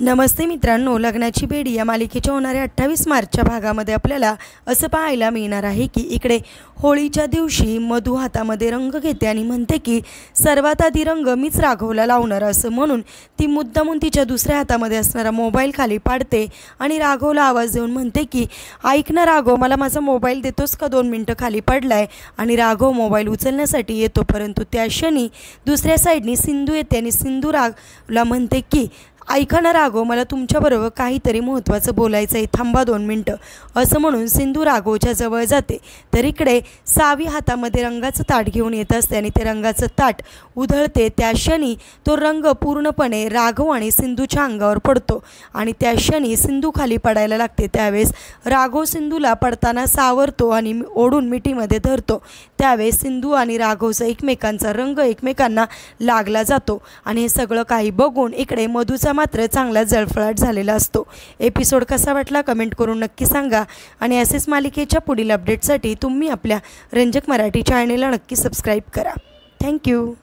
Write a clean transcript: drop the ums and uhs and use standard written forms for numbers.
नमस्ते मित्रांनो, लग्नाची बेडी या मालिकेच्या होणाऱ्या 28 मार्चच्या भागामध्ये आपल्याला असं पाहायला मिळणार आहे की इकडे होळीच्या दिवशी मधू हातामध्ये रंग घेते आणि म्हणते की सर्वात आधी रंग मीच राघवला लावणार असं म्हणून ती मुद्दामून तिच्या दुसऱ्या हातामध्ये असणारा मोबाईल खाली पाडते आणि राघवला आवाज देऊन म्हणते की ऐक ना राघव, मला माझा मोबाईल देतोस का, 2 मिनटं खाली पडलाय. आणि राघव मोबाईल उचलण्यासाठी येतो, परंतु त्या क्षणी दुसऱ्या साईडनी सिंधू येते आणि सिंधू राघवला म्हणते की ऐका ना राघव, मला तुमच्याबरोबर काहीतरी महत्त्वाचं बोलायचं आहे, थांबा 2 मिनटं असं म्हणून सिंधू राघवच्या जवळ जाते. तर इकडे सावी हातामध्ये रंगाचं ताट घेऊन येत असते आणि ते रंगाचं ताट उधळते. त्या क्षणी तो रंग पूर्णपणे राघव आणि सिंधूच्या अंगावर पडतो आणि त्या क्षणी सिंधू खाली पडायला लागते. त्यावेळेस राघव सिंधूला पडताना सावरतो आणि ओढून मिठीमध्ये धरतो. त्यावेळेस सिंधू आणि राघवचा एकमेकांचा रंग एकमेकांना लागला जातो आणि हे सगळं काही बघून इकडे मधूचा मात्र चांगला जळफळाट झालेला असतो. एपिसोड कसा वाटला कमेंट करून नक्की सांगा आणि असेच मालिकेच्या पुढील अपडेटसाठी तुम्ही आपल्या रंजक मराठी चॅनलला नक्की सबस्क्राईब करा. थँक्यू.